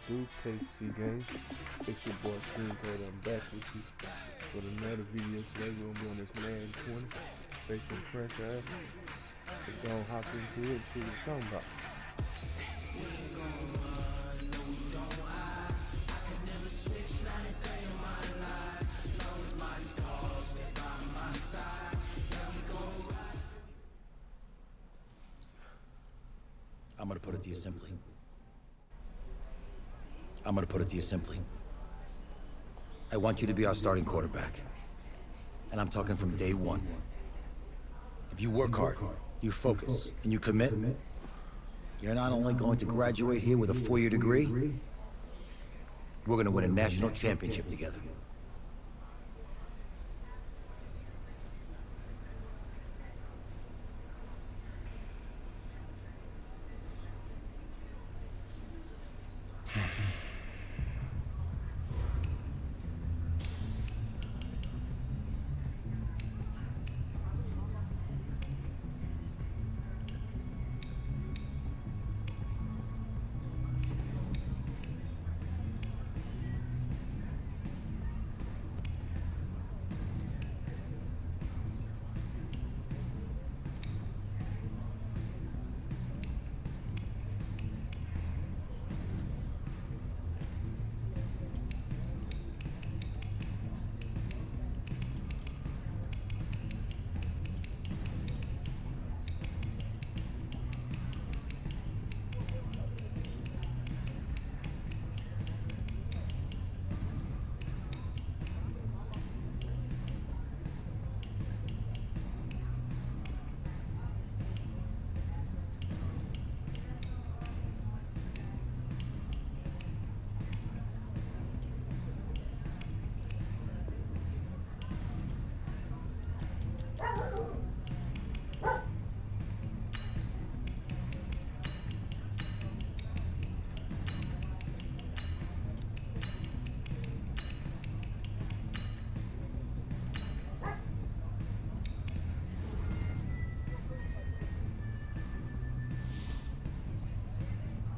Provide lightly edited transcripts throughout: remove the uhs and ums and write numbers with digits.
do, KC Games? It's your boy King Code. I'm back with you with another video. Today we're gonna be on this Madden 20 Face and franchise. Let's go and hop into it and see what it's talking about. I'm gonna put it to you simply. I'm gonna put it to you simply. I want you to be our starting quarterback. And I'm talking from day one. If you work hard, you focus, and you commit, you're not only going to graduate here with a 4-year degree, we're gonna win a national championship together.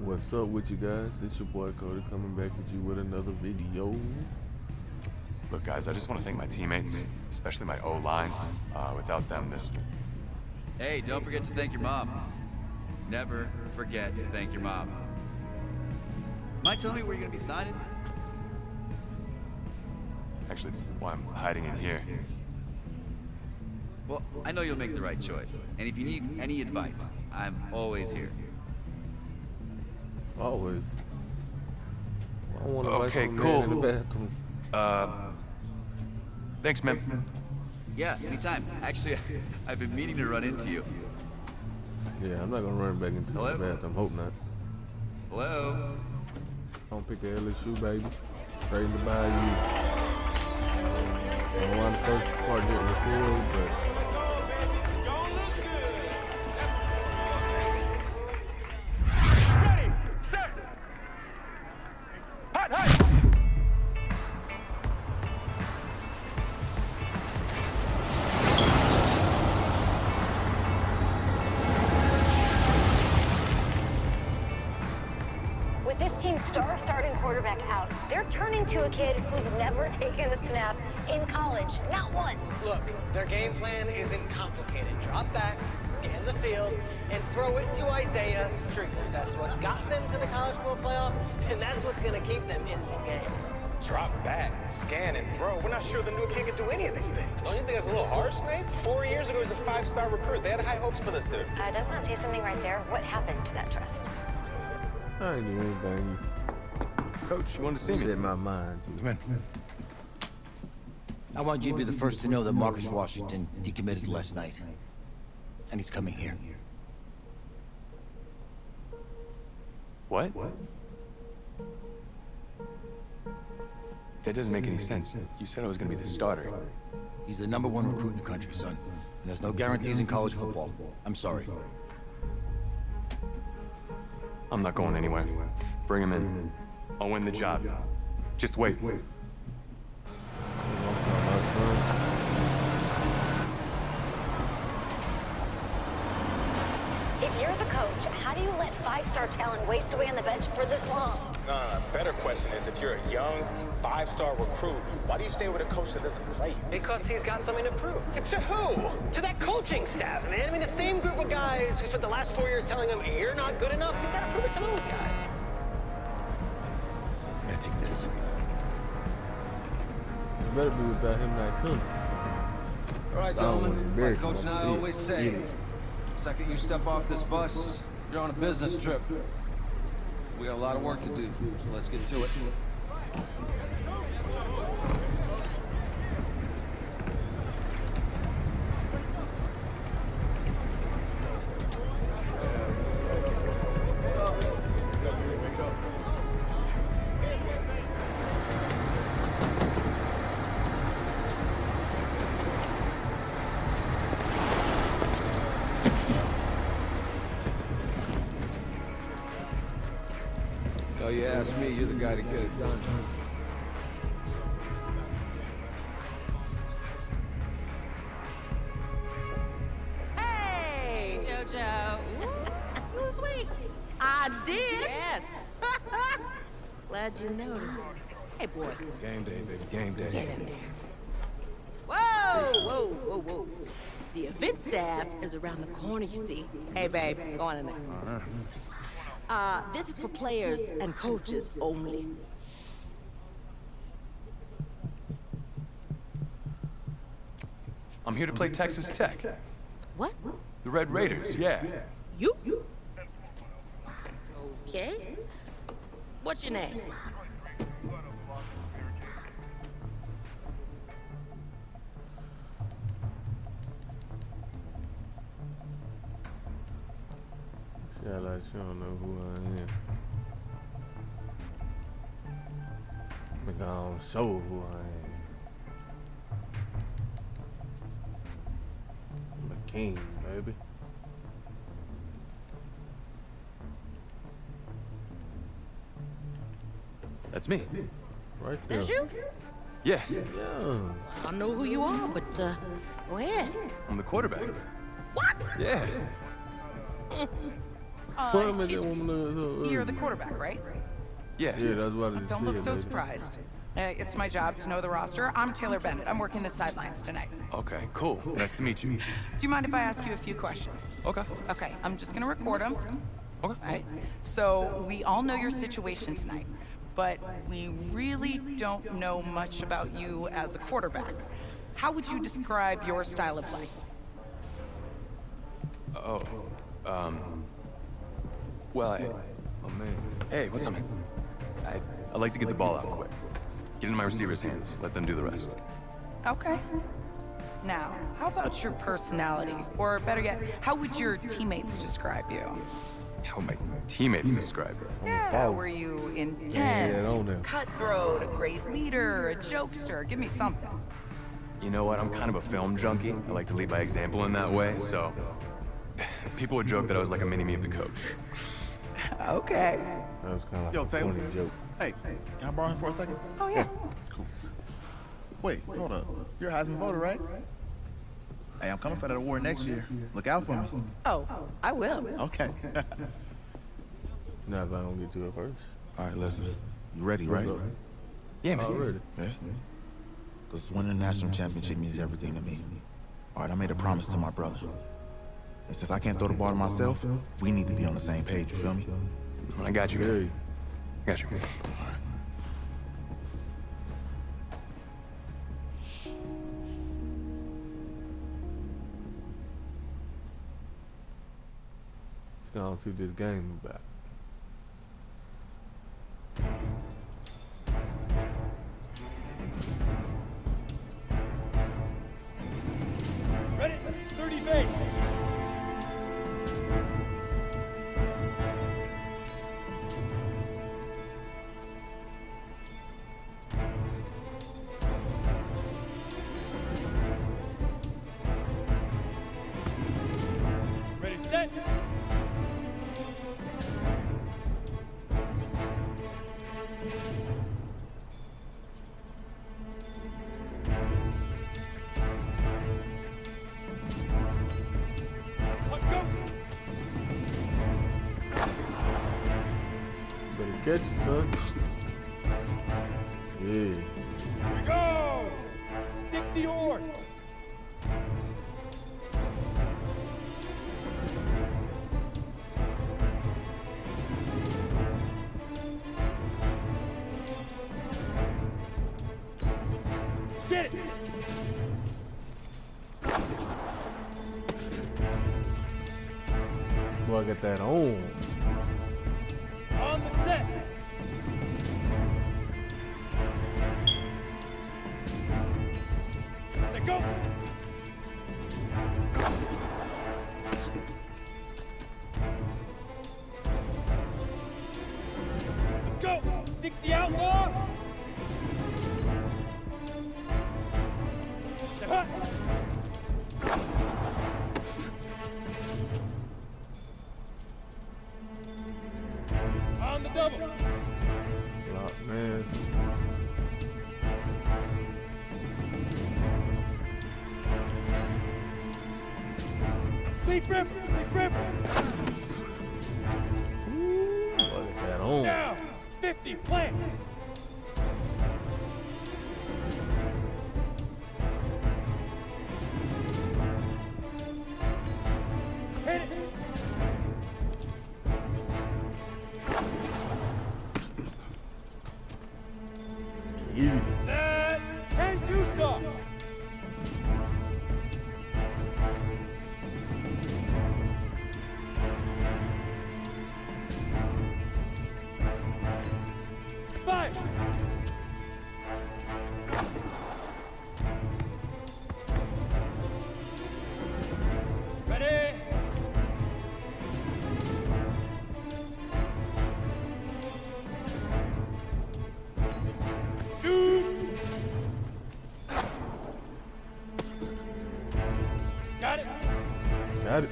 What's up with you guys? It's your boy Cody coming back with you with another video. Look, guys, I just want to thank my teammates, especially my O-line. Without them, this... Hey, don't forget to thank your mom. Never forget to thank your mom. Mind telling me where you're gonna be signing? Actually, it's why I'm hiding in here. Well, I know you'll make the right choice. And if you need any advice, I'm always here. Always. I don't want to Okay, in the cool. bathroom. Thanks, man. Yeah, anytime. Actually, I've been meaning to run into you. Yeah, I'm not gonna run back into Hello? the bathroom. Hope not. Hello? Don't pick the LSU, baby. Ready to buy you. I don't want the first part getting recorded, but. With this team's starting quarterback out, they're turning to a kid who's never taken a snap in college, not one. Look, their game plan isn't complicated. Drop back, scan the field, and throw it to Isaiah Street. That's what got them to the college football playoff, and that's what's going to keep them in this game. Drop back, scan, and throw. We're not sure the new kid can do any of these things. Don't you think that's a little harsh, Nate? 4 years ago, he was a 5-star recruit. They had high hopes for this dude. Does not say something right there. What happened to that trust? I ain't doing anything. Coach, you wanted to see me? Set my mind. Come in. I want you to be the first to know that Marcus Washington decommitted last night. And he's coming here. What? That doesn't make any sense. You said I was going to be the starter. He's the #1 recruit in the country, son. And there's no guarantees in college football. I'm sorry. I'm not going anywhere. Bring him in. I'll win the job. Just wait. If you're the coach, how do you let five-star talent waste away on the bench for this long? No, better question is, if you're a young, five-star recruit, why do you stay with a coach that doesn't play? Because he's got something to prove. To who? To that coaching staff, man. I mean, the same group of guys who spent the last 4 years telling him, you're not good enough, he's got to prove it to those guys. I gotta take this. It better be about him not coming. All right, I don't wanna gentlemen, like embarrass Coach and I myself. always say, second you step off this bus, you're on a business trip. We got a lot of work to do, so let's get to it. Oh, you ask me, you're the guy to get it done. Hey, JoJo. You lose weight. I did. Yes. Glad you noticed. Hey, boy. Game day, baby, game day. Get in there. Whoa, whoa, whoa, whoa. The event staff is around the corner, you see. Hey, babe, go on in there. This is for players and coaches only. I'm here to play Texas Tech. What? The Red Raiders, yeah. You? Okay. What's your name? Yeah, like she don't know who I am. Nigga, I don't show who I am. I'm a king, baby. That's me. Right there. That's you? Yeah, Yeah. I don't know who you are, but go ahead. I'm the quarterback. What? Yeah. What am I Excuse doing? me. You're the quarterback, right? Yeah. Yeah, that's what I just Don't look said, so lady. surprised. It's my job to know the roster. I'm Taylor Bennett. I'm working the sidelines tonight. Okay, cool. Nice to meet you. Do you mind if I ask you a few questions? Okay. Okay, I'm just gonna record them. Okay. Right? So we all know your situation tonight, but we really don't know much about you as a quarterback. How would you describe your style of play? Oh, well, oh man. Hey, what's up, man? I like to get the ball out quick. Get in my receiver's hands. Let them do the rest. Okay. Now, how about your personality? Or better yet, how would your teammates describe you? How my teammates describe it. Yeah, boss. were you Yeah, intense, on there. cutthroat, a great leader, a jokester? Give me something. You know what? I'm kind of a film junkie. I like to lead by example in that way, so people would joke that I was like a mini-me of the coach. Okay. That was kind of Yo, like a Taylor. funny joke. Hey, can I borrow him for a second? Oh, yeah. Cool. Wait, hold up. You're a Heisman voter, right? Hey, I'm coming for that award next year. Look out for me. Oh, I will. Okay. Now if I don't get to it first. All right, listen. You ready, right? What's up? Yeah, man. Already. Yeah? Because winning the national championship means everything to me. All right, I made a promise to my brother. And since I can't throw the ball to myself, we need to be on the same page, you feel me? I got you, man. Hey. Got you. Let's go and see what this game about. Ready? 30 base. Ready, set. Let's go. Catch it, son. Yeah. Here we go! 60 yards. Get it! Boy, I got that on. On the set. Set, go! Let's go! 60 outlaw! Step up! On the double! Lock, man. Leap ripper! Leap ripper! Boy, I got that on. Down! 50, plant! Hit it! Yeah. Set! 10-2 soft! Five! Ready? Shoot! Got it? Got it.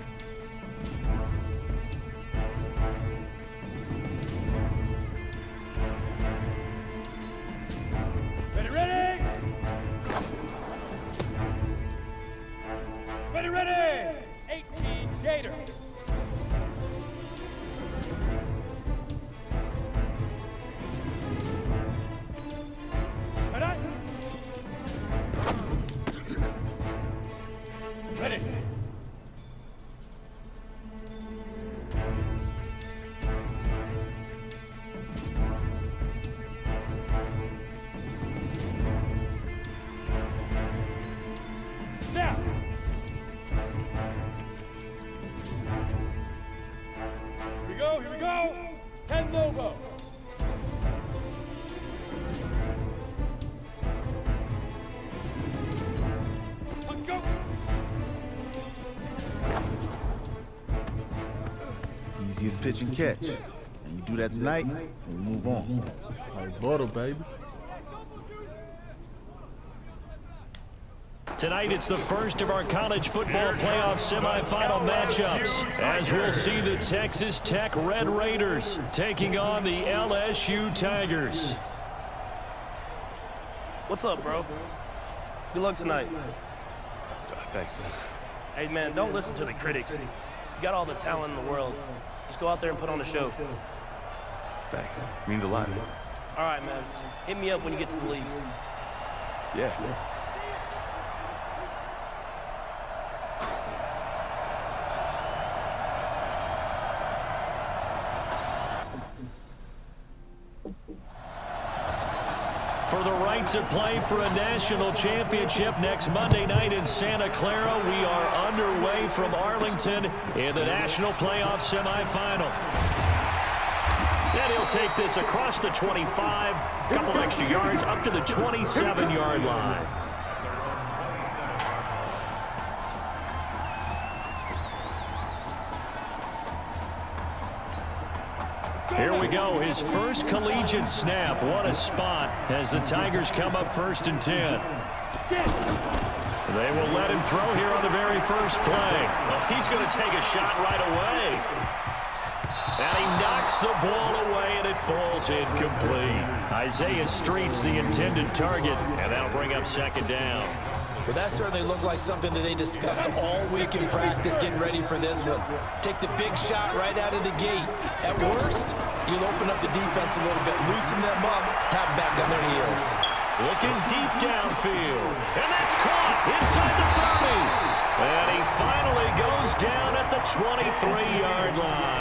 Ready, ready! Ready, ready! 18 Gator. Ready? Ready. Now. Here we go, here we go. 10 Lobo. Let's go. Easiest pitch and catch. And you do that tonight, and we move on. Like butter, baby. Tonight, it's the first of our college football playoff semifinal matchups, as we'll see the Texas Tech Red Raiders taking on the LSU Tigers. What's up, bro? Good luck tonight. Thanks. Hey, man, don't listen to the critics. You got all the talent in the world. Just go out there and put on a show. Thanks. Means a lot. All right, man. Hit me up when you get to the league. Yeah. For the right to play for a national championship next Monday night in Santa Clara, we are underway from Arlington in the national playoff semifinal. And he'll take this across the 25, a couple extra yards up to the 27-yard line. Here we go, his first collegiate snap. What a spot as the Tigers come up 1st and 10. They will let him throw here on the very first play. Well, he's going to take a shot right away. And he knocks the ball away, and it falls incomplete. Isaiah Street's the intended target, and that'll bring up 2nd down. Well, that certainly looked like something that they discussed all week in practice getting ready for this one. Take the big shot right out of the gate. At worst, you'll open up the defense a little bit, loosen them up, have them back on their heels. Looking deep downfield. And that's caught inside the 30. And he finally goes down at the 23-yard line.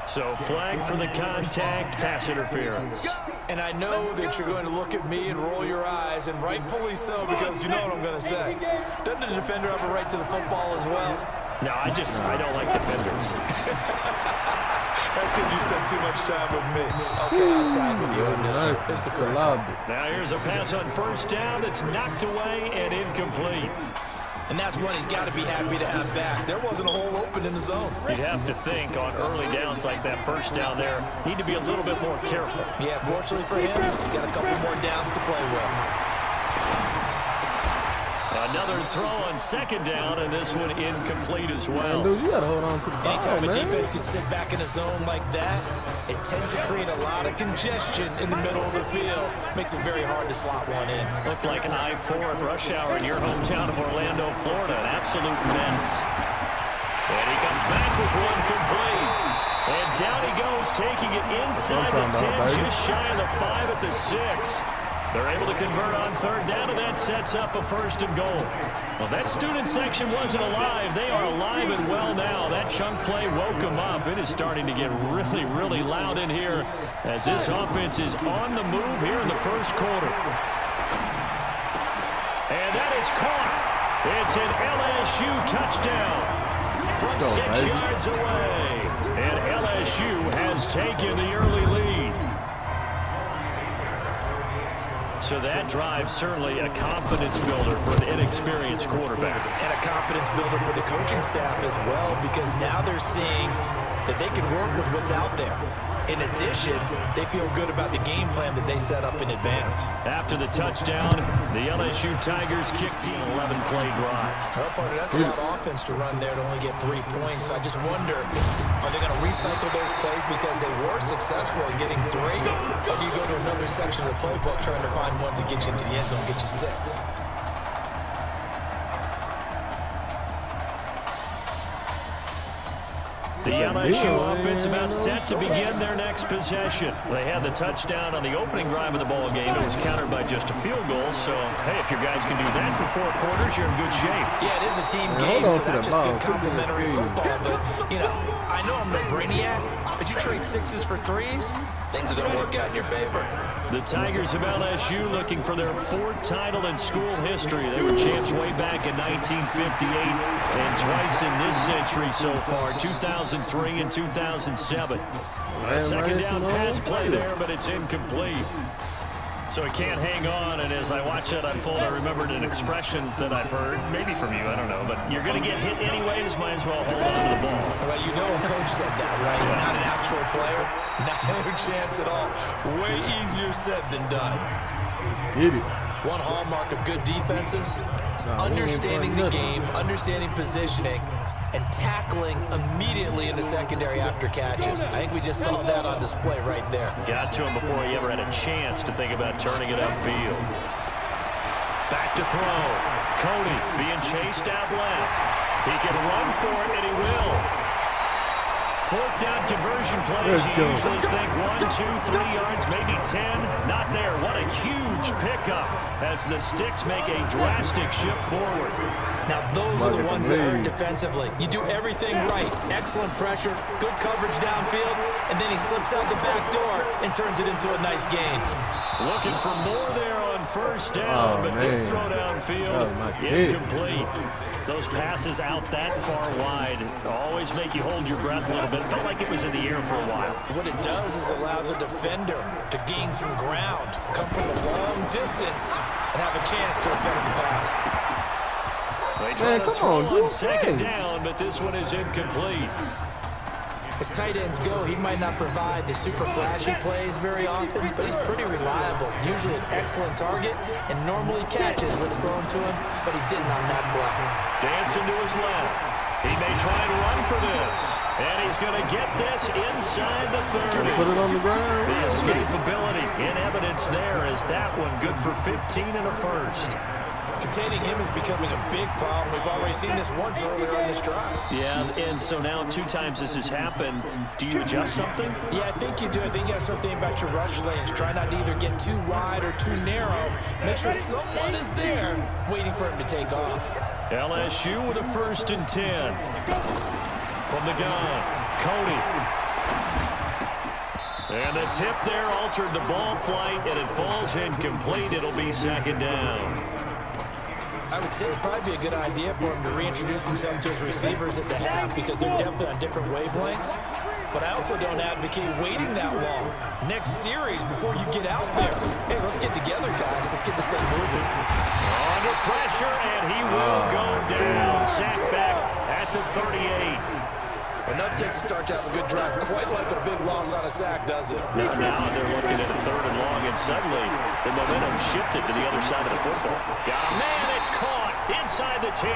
So flag for the contact, pass interference. And I know that you're going to look at me and roll your eyes, and rightfully so, because you know what I'm going to say. Doesn't the defender have a right to the football as well? No, I don't like defenders. That's because you spend too much time with me. Okay, I'll side with you on this one. It's the correct call. Now here's a pass on first down that's knocked away and incomplete. And that's one he's got to be happy to have back. There wasn't a hole open in the zone. You'd have to think on early downs like that first down there, need to be a little bit more careful. Yeah, fortunately for him, he's got a couple more downs to play with. Another throw on second down, and this one incomplete as well. Dude, you gotta hold on to the ball, Anytime man. a defense can sit back in a zone like that, it tends to create a lot of congestion in the middle of the field. Makes it very hard to slot one in. Looked like an I-4 at rush hour in your hometown of Orlando, Florida. An absolute mess. And he comes back with one complete. And down he goes, taking it inside the 10, just shy of the 5 at the 6. They're able to convert on third down, and that sets up a first and goal. Well, that student section wasn't alive. They are alive and well now. That chunk play woke them up. It is starting to get really, really loud in here as this offense is on the move here in the first quarter. And that is caught. It's an LSU touchdown from 6 yards away. And LSU has taken the early lead. So that drive certainly a confidence builder for an inexperienced quarterback. And a confidence builder for the coaching staff as well, because now they're seeing that they can work with what's out there. In addition, they feel good about the game plan that they set up in advance. After the touchdown, the LSU Tigers kick team 11-play drive. Well, partner, that's a lot of offense to run there to only get 3 points. So I just wonder, are they going to recycle those plays because they were successful at getting 3? Or do you go to another section of the playbook trying to find ones that get you into the end zone, get you 6? The LSU offense about set to begin their next possession. They had the touchdown on the opening drive of the ball game. It was countered by just a field goal. So, hey, if your guys can do that for 4 quarters, you're in good shape. Yeah, it is a team game, so that's just good complimentary football. But, you know, I know I'm no brainiac, but you trade 6s for 3s, things are going to work out in your favor. The Tigers of LSU looking for their 4th title in school history. They were champs way back in 1958 and twice in this century so far, 2003 and 2007. A second down pass play there, but it's incomplete. So he can't hang on, and as I watch that unfold, I remembered an expression that I've heard, maybe from you, I don't know, but you're going to get hit anyways, might as well hold on to the ball. Well, you know a coach said that, right? Yeah. Not an actual player, not a chance at all. Way easier said than done. Get it. One hallmark of good defenses is understanding the game, understanding positioning, and tackling immediately in the secondary after catches. I think we just saw that on display right there. Got to him before he ever had a chance to think about turning it upfield. Back to throw. Cody being chased out left. He can run for it, and he will. 4th down conversion plays, you usually think 1, 2, 3 yards, maybe 10. Not there. What a huge pickup as the Sticks make a drastic shift forward. Now, those are the ones that hurt defensively. You do everything right. Excellent pressure, good coverage downfield, and then he slips out the back door and turns it into a nice gain. Looking for more there on first down, but this throw downfield, incomplete. Those passes out that far wide always make you hold your breath a little bit. Felt like it was in the air for a while. What it does is allows a defender to gain some ground, come from a long distance, and have a chance to affect the pass. They try to throw on second down, but this one is incomplete. As tight ends go, he might not provide the super flashy plays very often, but he's pretty reliable. Usually an excellent target and normally catches what's thrown to him, but he didn't on that play. Dancing to his left. He may try and run for this. And he's going to get this inside the 30. Put it on the ground. The escapability in evidence there is that one good for 15 and a first. Containing him is becoming a big problem. We've already seen this once earlier in this drive. Yeah, and so now 2 times this has happened. Do you adjust something? Yeah, I think you do. I think you got to start thinking about your rush lanes. Try not to either get too wide or too narrow. Make sure someone is there waiting for him to take off. LSU with a 1st and 10. From the gun, Cody. And the tip there altered the ball flight, and it falls incomplete. It'll be 2nd down. I would say it'd probably be a good idea for him to reintroduce himself to his receivers at the half because they're definitely on different wavelengths. But I also don't advocate waiting that long. Next series, before you get out there, hey, let's get together, guys. Let's get this thing moving. Under pressure, and he will go down. Sacked back at the 38. Enough takes to start to have a good drive. Quite like a big loss on a sack, does it? Now they're looking at a 3rd and long, and suddenly the momentum shifted to the other side of the football. Got a man, it's caught inside the 10.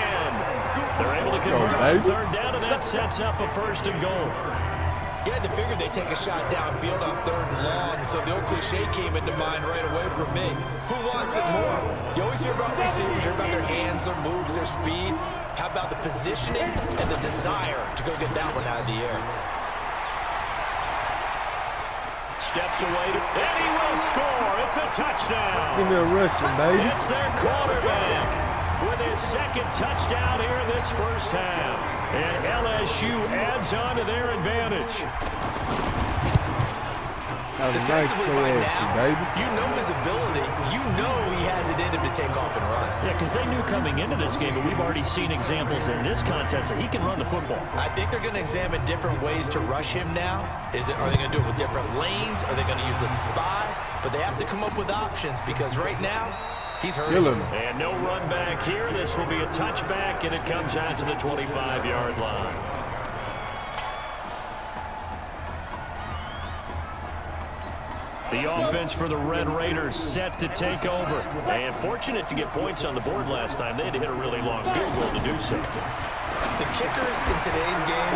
They're able to convert on 3rd down, and that sets up a 1st and goal. You had to figure they'd take a shot downfield on 3rd and long, so the old cliche came into mind right away for me. Who wants it more? You always hear about receivers, you hear about their hands, their moves, their speed. How about the positioning and the desire to go get that one out of the air? Steps away, and he will score. It's a touchdown. Give me a rushing, baby. It's their quarterback with his 2nd touchdown here in this 1st half. And LSU adds on to their advantage. Defensively right now, you know his ability. You know he has it in him to take off and run. Yeah, because they knew coming into this game, but we've already seen examples in this contest that he can run the football. I think they're going to examine different ways to rush him now. Are they going to do it with different lanes? Are they going to use a spy? But they have to come up with options because right now, he's hurting. And no run back here. This will be a touchback, and it comes out to the 25-yard line. The offense for the Red Raiders set to take over. And fortunate to get points on the board last time. They had to hit a really long field goal to do so. The kickers in today's game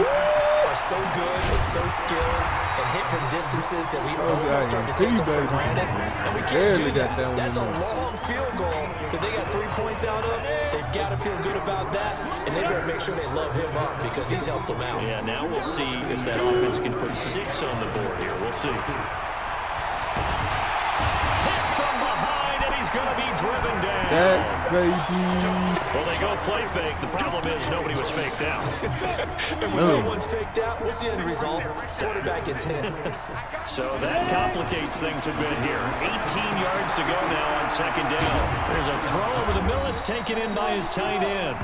are so good and so skilled and hit from distances that we almost start to take them for granted. And we can't do that. That's a long field goal that they got 3 points out of. They've got to feel good about that, and they better make sure they love him up because he's helped them out. Yeah, now we'll see if that offense can put 6 on the board here. We'll see. Going to be driven down. That baby. Well, they go play fake. The problem is nobody was faked out. And when no one's faked out, what's the end result? Quarterback gets hit. So that complicates things a bit here. 18 yards to go now on 2nd down. There's a throw over the middle. It's taken in by his tight end.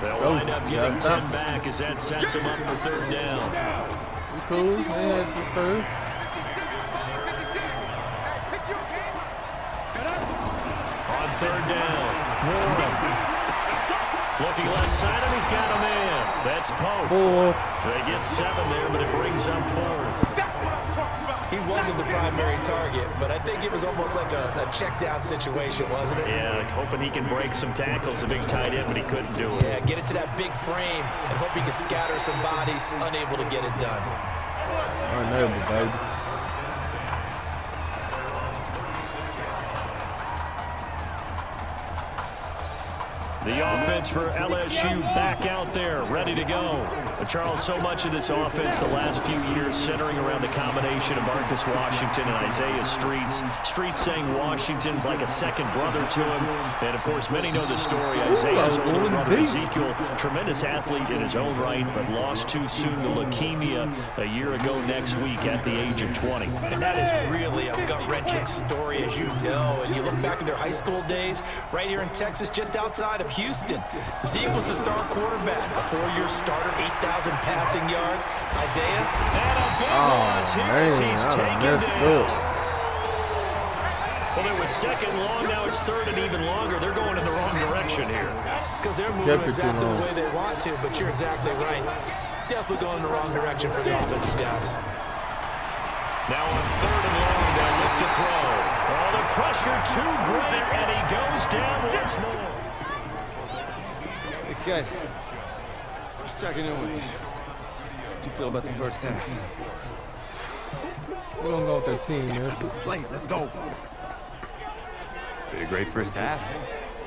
They'll wind up getting 10 back as that sets him up for 3rd down. Cool. They had the 3rd. On 3rd down, Warren. Looking left side, and he's got a man. That's Pope. They get 7 there, but it brings up 4th. He wasn't the primary target, but I think it was almost like a check down situation, wasn't it? Yeah, like hoping he can break some tackles, a big tight end, but he couldn't do it. Yeah, get it to that big frame and hope he can scatter some bodies, unable to get it done. Unable, baby. The offense for LSU back out there, ready to go. But Charles, so much of this offense the last few years centering around the combination of Marcus Washington and Isaiah Streets. Streets saying Washington's like a second brother to him. And, of course, many know the story. Isaiah's older brother, Ezekiel, tremendous athlete in his own right, but lost too soon to leukemia a year ago next week at the age of 20. And that is really a gut-wrenching story, as you know. And you look back at their high school days, right here in Texas, just outside of Houston. Zeke was the star quarterback, a 4-year starter, 8,000 passing yards. Isaiah, and a big loss here as he's taken down. Well, it was 2nd long, now it's 3rd and even longer. They're going in the wrong direction here. Because they're moving exactly the way they want to, but you're exactly right. Definitely going in the wrong direction for the offensive guys. Now on 3rd and long, they'll look to throw. Oh, the pressure too great, and he goes down once more. Okay. Just checking in with you. How'd you feel about the first half? We're gonna go with that team, man. Play, let's go. Be a great first half.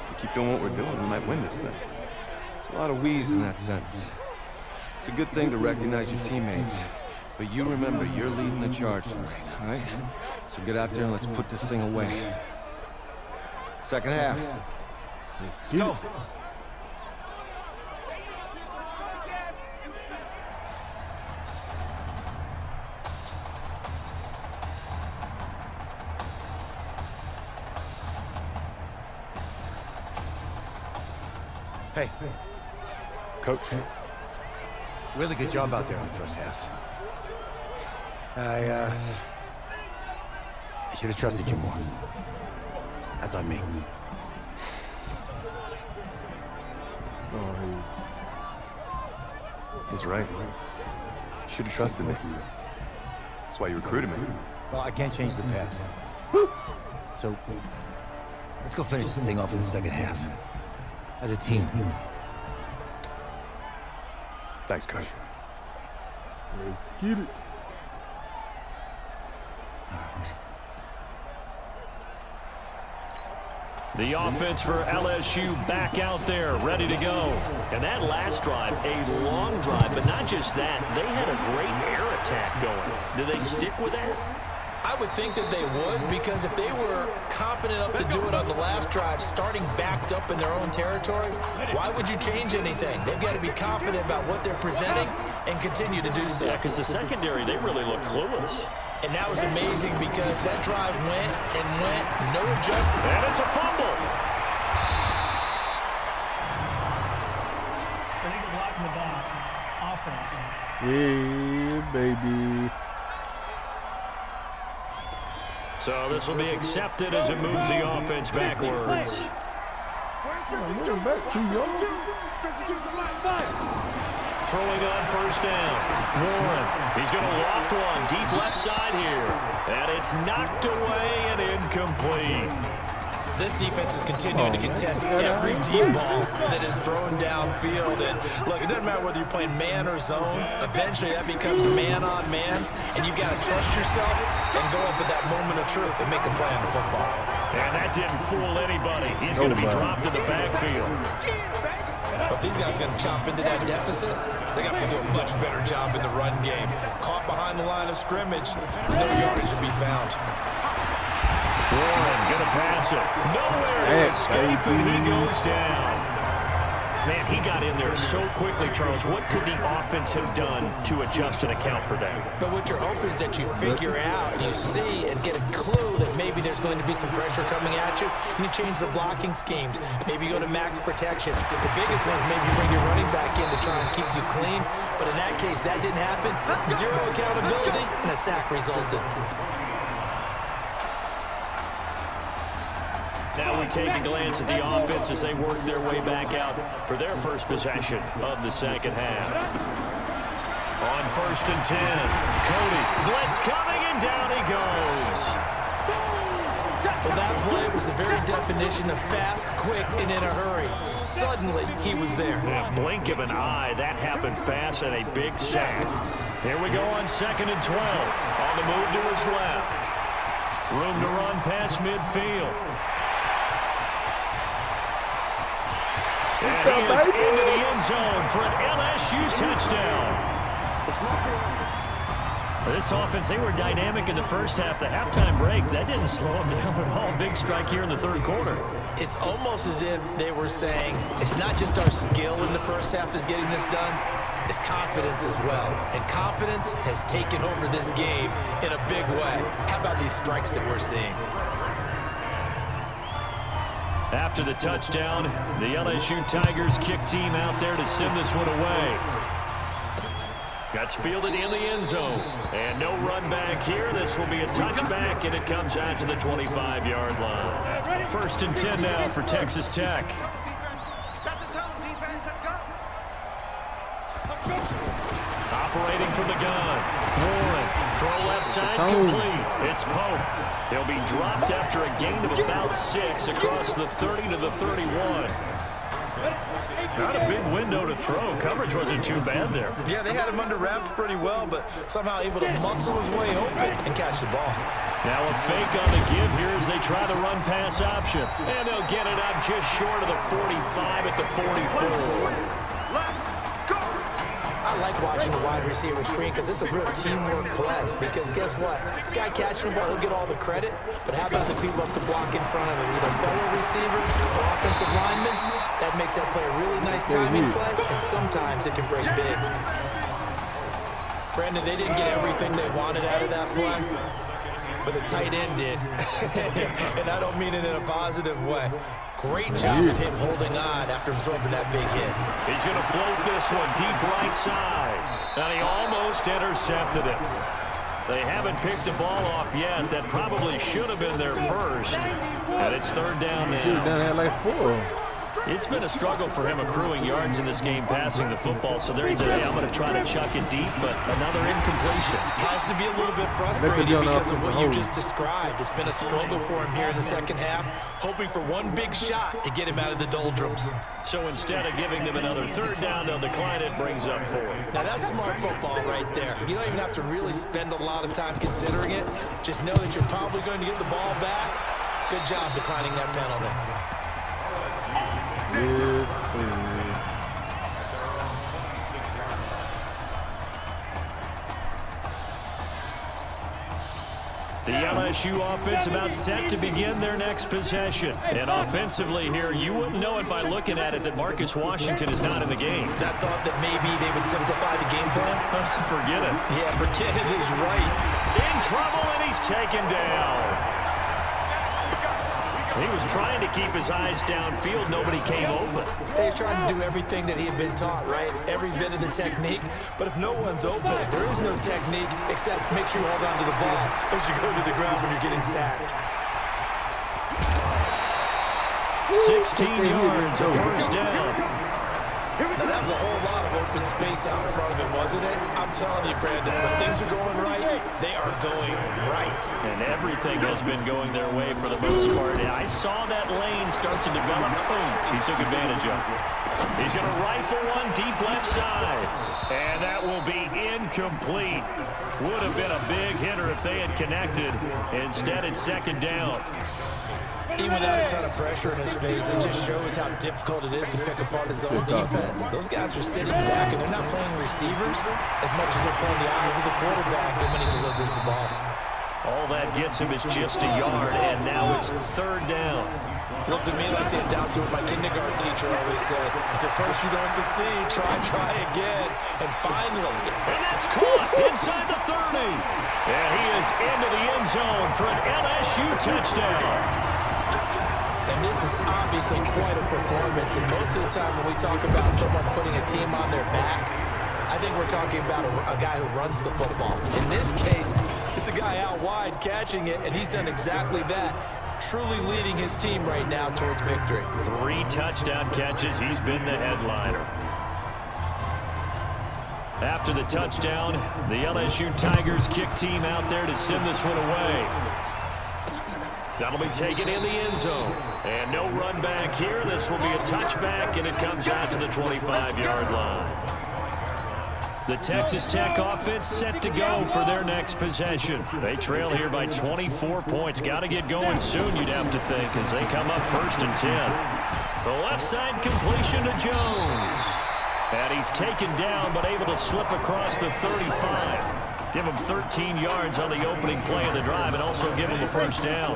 We keep doing what we're doing, we might win this thing. There's a lot of we's in that sentence. It's a good thing to recognize your teammates. But you remember, you're leading the charge tonight, all right? So get out there and let's put this thing away. Second half. Let's go. Hey, Coach. really good job out there in the first half. I should have trusted you more. That's on me. He's right. You should have trusted me. That's why you recruited me. Well, I can't change the past. So, let's go finish this thing off in the second half. As a team. Thanks, Coach. Let's get it. The offense for LSU back out there, ready to go. And that last drive, a long drive, but not just that. They had a great air attack going. Do they stick with that? I would think that they would, because if they were competent enough to do it on the last drive, starting backed up in their own territory, why would you change anything? They've got to be confident about what they're presenting and continue to do so. Yeah, because the secondary, they really look clueless. And that was amazing because that drive went and went, no adjustment. And it's a fumble. Illegal block in the back. Offense. Yeah, baby. So this will be accepted as it moves the offense backwards. Throwing on first down. Warren, he's going to loft one deep left side here. And it's knocked away and incomplete. This defense is continuing to contest every deep ball that is thrown downfield. And look, it doesn't matter whether you're playing man or zone. Eventually, that becomes man on man, and you've got to trust yourself and go up at that moment of truth and make a play on the football. And that didn't fool anybody. He's going to be dropped in the backfield. If these guys are going to chop into that deficit, they got to do a much better job in the run game. Caught behind the line of scrimmage, no yardage to be found. Warren gonna pass it. Nowhere to escape, and he goes down. Man, he got in there so quickly, Charles. What could the offense have done to adjust and account for that? But what you're hoping is that you figure out, you see, and get a clue that maybe there's going to be some pressure coming at you, and you change the blocking schemes. Maybe you go to max protection. The biggest one is maybe you bring your running back in to try and keep you clean. But in that case, that didn't happen. Zero accountability, and a sack resulted. Now we take a glance at the offense as they work their way back out for their first possession of the second half. On 1st and 10, Cody, blitz coming, and down he goes. Well, that play was the very definition of fast, quick, and in a hurry. Suddenly, he was there. Yeah, blink of an eye, that happened fast, and a big sack. Here we go on 2nd and 12. On the move to his left. Room to run past midfield. And he is into the end zone for an LSU touchdown. This offense, they were dynamic in the first half. The halftime break, that didn't slow them down at all. Big strike here in the third quarter. It's almost as if they were saying, it's not just our skill in the first half that's getting this done, it's confidence as well. And confidence has taken over this game in a big way. How about these strikes that we're seeing? After the touchdown, the LSU Tigers kick team out there to send this one away. That's fielded in the end zone. And no run back here. This will be a touchback, and it comes out to the 25-yard line. 1st and 10 now for Texas Tech. Set the tone, defense. Let's go. Operating from the gun. Warren, throw left side, complete. It's Pope. He'll be dropped after a gain of about 6 across the 30 to the 31. Not a big window to throw. Coverage wasn't too bad there. Yeah, they had him under wraps pretty well, but somehow able to muscle his way open and catch the ball. Now a fake on the give here as they try the run-pass option. And they'll get it up just short of the 45 at the 44. I like watching the wide receiver screen because it's a real teamwork play. Because guess what? The guy catching the ball, he'll get all the credit. But how about the people up to block in front of him? Either fellow receivers or offensive linemen. That makes that play a really nice timing play. And sometimes it can break big. Brandon, they didn't get everything they wanted out of that play. But the tight end did. And I don't mean it in a positive way. Great job of him holding on after absorbing that big hit. He's going to float this one deep right side. And he almost intercepted it. They haven't picked a ball off yet. That probably should have been their first. And it's third down now. Should have done that like 4. It's been a struggle for him accruing yards in this game passing the football. So there he's a, I'm going to try to chuck it deep, but another incompletion. Has to be a little bit frustrating because of what you just described. It's been a struggle for him here in the second half, hoping for one big shot to get him out of the doldrums. So instead of giving them another third down, they'll decline it, brings up 4. Now that's smart football right there. You don't even have to really spend a lot of time considering it. Just know that you're probably going to get the ball back. Good job declining that penalty. The LSU offense about set to begin their next possession. And offensively here, you wouldn't know it by looking at it that Marcus Washington is not in the game. That thought that maybe they would simplify the game plan? Forget it. Yeah, forget it is right. In trouble, and he's taken down. He was trying to keep his eyes downfield. Nobody came open. He's trying to do everything that he had been taught, right? Every bit of the technique. But if no one's open, there is no technique except make sure you hold on to the ball as you go to the ground when you're getting sacked. 16 yards, a first down. Now, that was a whole lot of open space out in front of him, wasn't it? I'm telling you, Brandon, when things are going right, they are going right. And everything has been going their way for the most part. I saw that lane start to develop. Boom, he took advantage of it. He's going to rifle one deep left side. And that will be incomplete. Would have been a big hitter if they had connected. Instead, it's second down. Even without a ton of pressure in his face, it just shows how difficult it is to pick apart his own defense. Those guys are sitting back, and they're not playing receivers as much as they're playing the eyes of the quarterback and when he delivers the ball. All that gets him is just a yard, and now it's third down. Looked to me like they adopted what my kindergarten teacher always said. If at first you don't succeed, try again. And finally. And that's caught inside the 30. And he is into the end zone for an LSU touchdown. And this is obviously quite a performance. And most of the time when we talk about someone putting a team on their back, I think we're talking about a guy who runs the football. In this case, it's a guy out wide catching it, and he's done exactly that. Truly leading his team right now towards victory. 3 touchdown catches. He's been the headliner. After the touchdown, the LSU Tigers kick team out there to send this one away. That'll be taken in the end zone. And no run back here. This will be a touchback, and it comes out to the 25-yard line. The Texas Tech offense set to go for their next possession. They trail here by 24 points. Got to get going soon, you'd have to think, as they come up 1st and 10. The left side completion to Jones. And he's taken down, but able to slip across the 35. Give him 13 yards on the opening play of the drive and also give him a first down.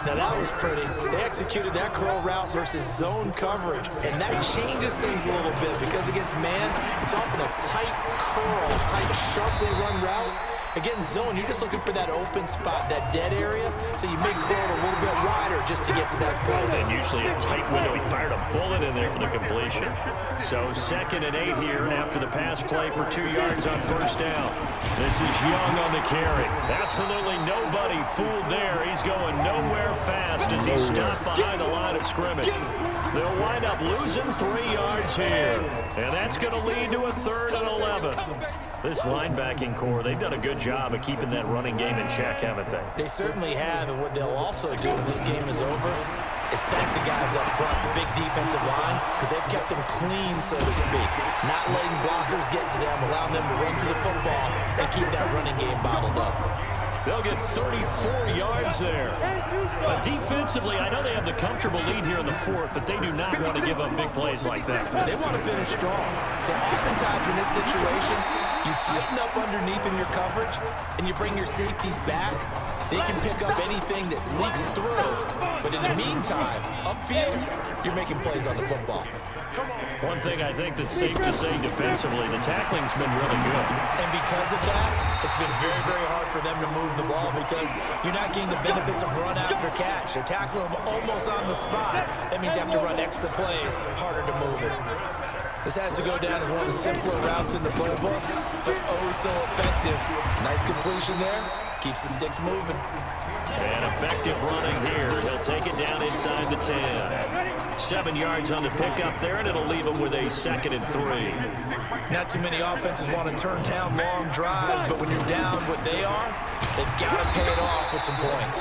Now that was pretty. They executed that curl route versus zone coverage, and that changes things a little bit because against man, it's often a tight curl, tight, sharply run route. Against zone, you're just looking for that open spot, that dead area, so you may curl it a little bit wider just to get to that place. And usually a tight window. He fired a bullet in there for the completion. So 2nd and 8 here after the pass play for 2 yards on first down. This is Young on the carry. Absolutely nobody fooled there. He's going nowhere fast as he stopped behind the line of scrimmage. They'll wind up losing 3 yards here. And that's going to lead to a 3rd and 11. This linebacking core, they've done a good job of keeping that running game in check, haven't they? They certainly have, and what they'll also do when this game is over, is thank the guys up front, the big defensive line, because they've kept them clean, so to speak. Not letting blockers get to them, allowing them to run to the football and keep that running game bottled up. They'll get 34 yards there. But defensively, I know they have the comfortable lead here in the fourth, but they do not want to give up big plays like that. They want to finish strong. So oftentimes in this situation, you tighten up underneath in your coverage, and you bring your safeties back. They can pick up anything that leaks through. But in the meantime, upfield, you're making plays on the football. One thing I think that's safe to say defensively, the tackling's been really good. And because of that, it's been very, very hard for them to move the ball because you're not getting the benefits of run after catch. They're tackling them almost on the spot. That means you have to run extra plays, harder to move it. This has to go down as one of the simpler routes in the playbook, but oh so effective. Nice completion there. Keeps the sticks moving. And effective running here. He'll take it down inside the 10. 7 yards on the pickup there, and it'll leave him with a 2nd and 3. Not too many offenses want to turn down long drives, but when you're down what they are, they've got to pay it off with some points.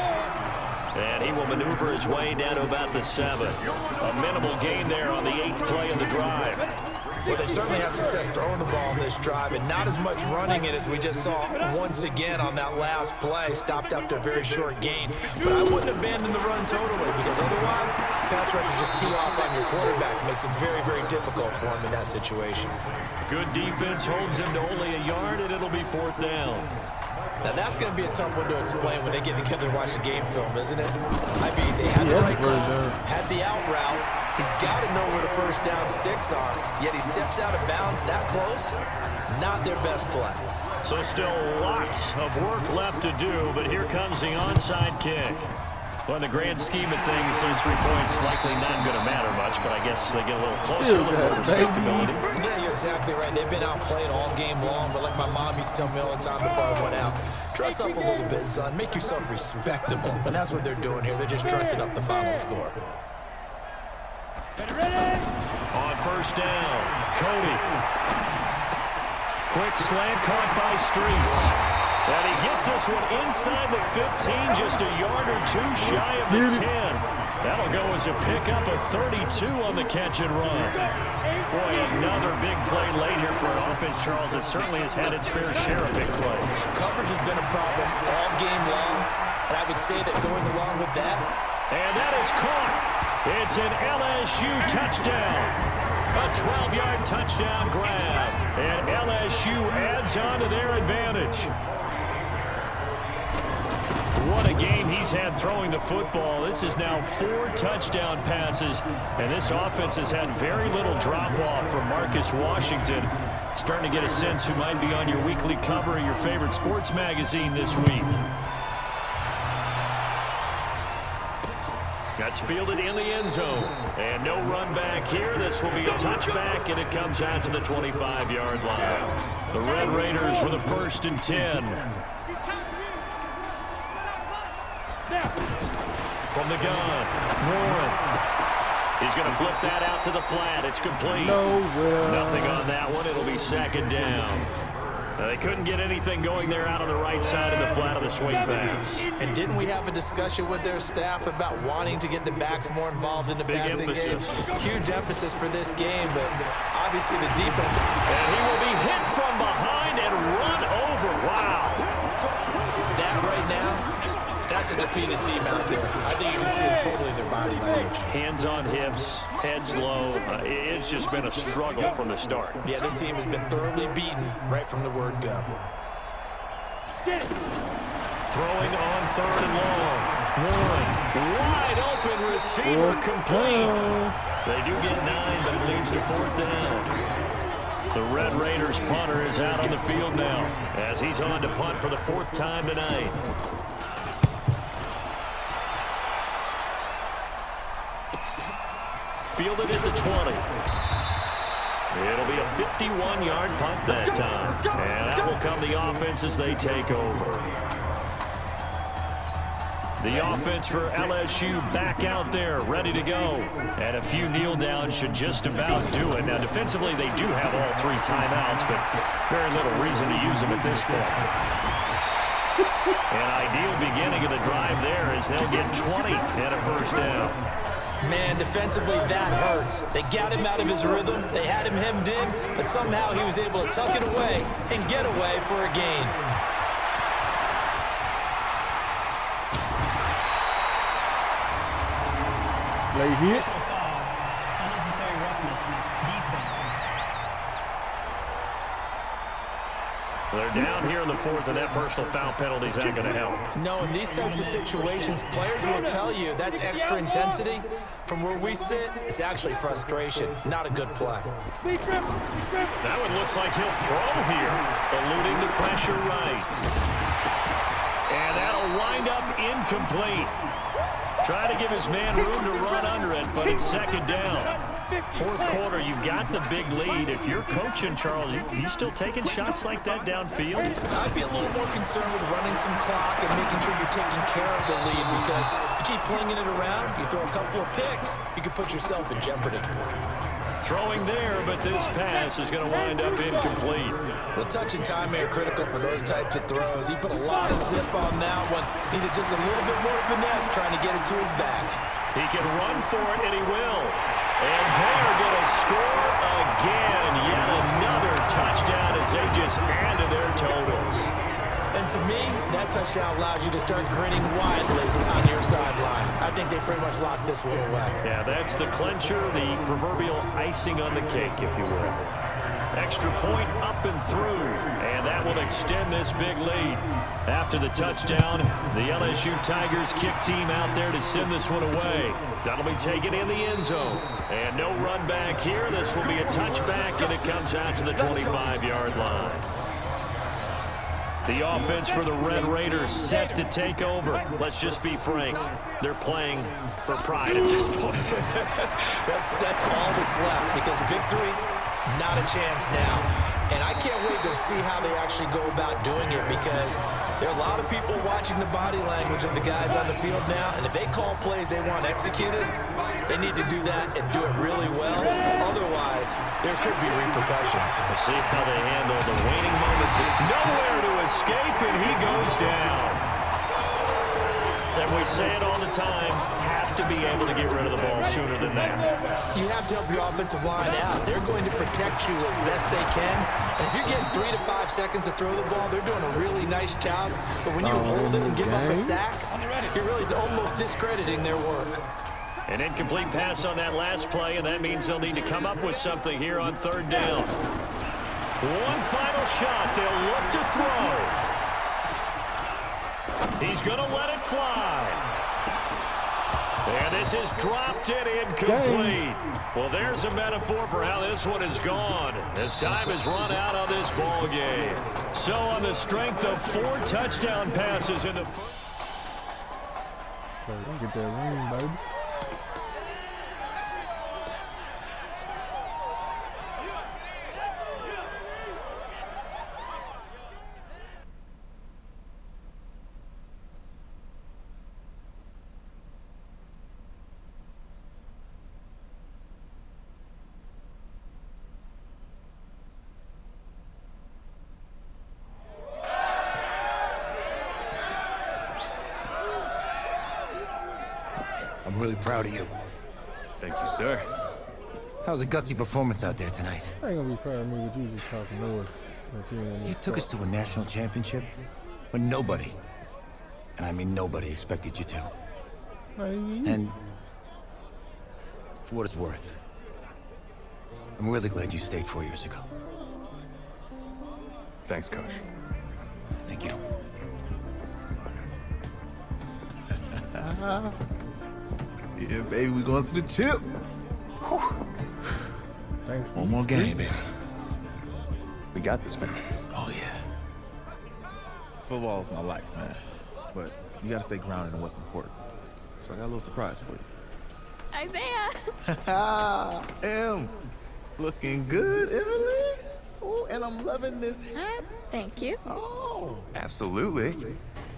And he will maneuver his way down to about the 7. A minimal gain there on the 8th play of the drive. Well, they certainly had success throwing the ball on this drive, and not as much running it as we just saw once again on that last play. Stopped after a very short gain. But I wouldn't abandon the run totally, because otherwise, pass rushers just tee off on your quarterback. Makes it very, very difficult for him in that situation. Good defense holds him to only a yard, and it'll be 4th down. Now, that's going to be a tough one to explain when they get together and watch the game film, isn't it? I mean, they had the right call, had the out route. He's got to know where the first down sticks are, yet he steps out of bounds that close. Not their best play. So still lots of work left to do, but here comes the onside kick. Well, in the grand scheme of things, those 3 points likely not going to matter much, but I guess they get a little closer, a little more respectability. Yeah, you're exactly right. They've been outplayed all game long, but like my mom used to tell me all the time before I went out, dress up a little bit, son. Make yourself respectable. And that's what they're doing here. They're just dressing up the final score. On 1st down, Cody. Quick slant caught by Streets. And he gets this one inside the 15, just a yard or 2 shy of the 10. That'll go as a pickup of 32 on the catch and run. Boy, another big play late here for an offense, Charles, that certainly has had its fair share of big plays. Coverage has been a problem all game long, and I would say that going along with that. And that is caught. It's an LSU touchdown. A 12-yard touchdown grab. And LSU adds on to their advantage. What a game he's had throwing the football. This is now 4 touchdown passes, and this offense has had very little drop-off from Marcus Washington. Starting to get a sense who might be on your weekly cover of your favorite sports magazine this week. That's fielded in the end zone. And no run back here. This will be a touchback, and it comes out to the 25-yard line. The Red Raiders with a 1st and 10. From the gun, Warren. He's going to flip that out to the flat. It's complete. Nothing on that one. It'll be 2nd down. They couldn't get anything going there out on the right side of the flat of the swing pass. And didn't we have a discussion with their staff about wanting to get the backs more involved in the passing game? Huge emphasis for this game, but obviously the defense. And he will be hit from behind and run over. Wow. That right now, that's a defeated team out there. I think you can see it totally in their body language. Hands on hips, heads low. It's just been a struggle from the start. Yeah, this team has been thoroughly beaten right from the word go. Throwing on 3rd and long. Warren, wide open receiver, complete. They do get 9, but it leads to 4th down. The Red Raiders punter is out on the field now as he's on to punt for the 4th time tonight. Fielded at the 20. It'll be a 51-yard punt that time. And that will come the offense as they take over. The offense for LSU back out there, ready to go. And a few kneel downs should just about do it. Now, defensively, they do have all 3 timeouts, but very little reason to use them at this point. An ideal beginning of the drive there as they'll get 20 and a 1st down. Man, defensively, that hurts. They got him out of his rhythm. They had him hemmed in, but somehow he was able to tuck it away and get away for a gain. Late hit. Foul. Unnecessary roughness. Defense. They're down here in the fourth, and that personal foul penalty's not going to help. No, in these types of situations, players will tell you that's extra intensity. From where we sit, it's actually frustration, not a good play. That one looks like he'll throw here, eluding the pressure right. And that'll wind up incomplete. Try to give his man room to run under it, but it's second down. Fourth quarter, you've got the big lead. If you're coaching, Charles, you still taking shots like that downfield? I'd be a little more concerned with running some clock and making sure you're taking care of the lead, because you keep flinging it around, you throw a couple of picks, you could put yourself in jeopardy. Throwing there, but this pass is going to wind up incomplete. Well, touch and time are critical for those types of throws. He put a lot of zip on that one. Needed just a little bit more finesse trying to get it to his back. He can run for it, and he will. And they're going to score again. Yet another touchdown as they just added their totals. And to me, that touchdown allows you to start grinning widely on your sideline. I think they pretty much locked this one away. Yeah, that's the clincher, the proverbial icing on the cake, if you will. Extra point up and through, and that will extend this big lead. After the touchdown, the LSU Tigers kick team out there to send this one away. That'll be taken in the end zone. And no run back here. This will be a touchback, and it comes out to the 25-yard line. The offense for the Red Raiders set to take over. Let's just be frank. They're playing for pride at this point. That's all that's left, because victory, not a chance now. And I can't wait to see how they actually go about doing it, because there are a lot of people watching the body language of the guys on the field now, and if they call plays they want executed, they need to do that and do it really well. Otherwise, there could be repercussions. We'll see how they handle the waning moments. Nowhere to escape, and he goes down. And we say it all the time, have to be able to get rid of the ball sooner than that. You have to help your offensive line out. They're going to protect you as best they can. And if you're getting 3 to 5 seconds to throw the ball, they're doing a really nice job. But when you hold it and give up a sack, you're really almost discrediting their work. An incomplete pass on that last play, and that means they'll need to come up with something here on third down. One final shot. They'll look to throw. He's going to let it fly. And this is dropped and incomplete. Well, there's a metaphor for how this one is gone, as time has run out on this ball game. So on the strength of 4 touchdown passes in the first. Get that ring, baby. I'm really proud of you. Thank you, sir. That was a gutsy performance out there tonight. I ain't gonna be proud of me, but you just talking noise. You took us to a national championship when nobody, and I mean nobody, expected you to. And for what it's worth, I'm really glad you stayed 4 years ago. Thanks, Coach. Thank you. Yeah, baby, we going to the chip. Thanks. One more game, baby. We got this, man. Oh, yeah. Football is my life, man. But you got to stay grounded in what's important. So I got a little surprise for you. Isaiah! Em, looking good, Emily. Oh, and I'm loving this hat. Thank you. Oh. Absolutely.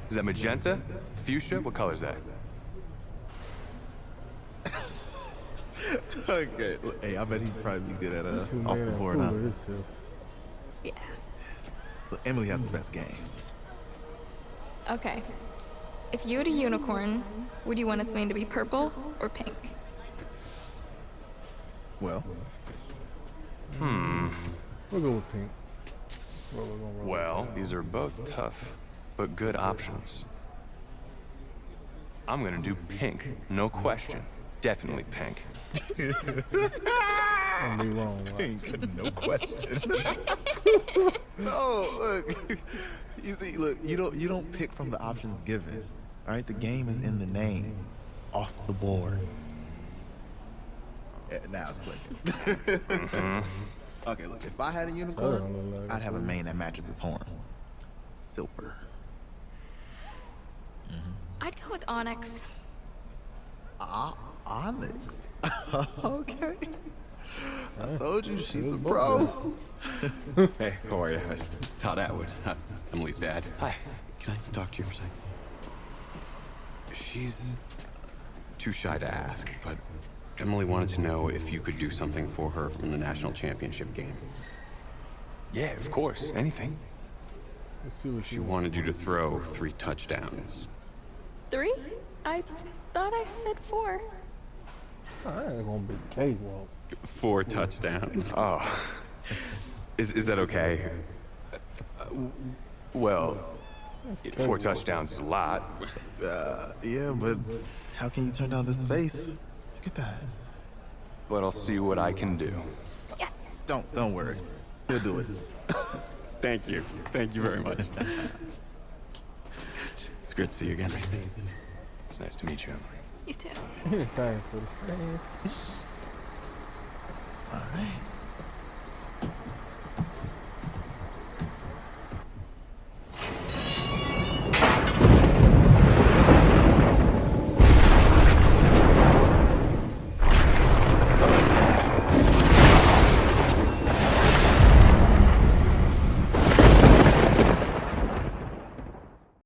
Is that magenta? Fuchsia? What color is that? Okay. Hey, I bet he'd probably be good at off the board, huh? Yeah. Look, Emily has the best games. Okay. If you had a unicorn, would you want its mane to be purple or pink? Well, We'll go with pink. Well, we're gonna roll Well, with that. these are both tough, but good options. I'm gonna do pink, no question. Definitely pink. I'll be wrong. Right? pink, no question. No, look. You see, look, you don't pick from the options given. All right, the game is in the name, off the board. Yeah, now it's clicking. Okay, look, if I had a unicorn, I'd have a mane that matches his horn. Silver. I'd go with Onyx. Onyx. Okay. I told you she's a pro. Hey, how are you? Todd Atwood, Emily's dad. Hi. Can I talk to you for a second? She's too shy to ask, but Emily wanted to know if you could do something for her from the national championship game. Yeah, of course. Anything. Let's see what She wanted you to throw 3 touchdowns. 3? I thought I said 4. Oh, that ain't gonna be a cakewalk. 4 touchdowns. Oh. Is that okay? Well, 4 touchdowns is a lot. Yeah, but how can you turn down this face? Look at that. But I'll see what I can do. Yes. Don't worry. He'll do it. Thank you. Thank you very much. It's great to see you again. It's nice to meet you. You too. Anything for the fans. All right.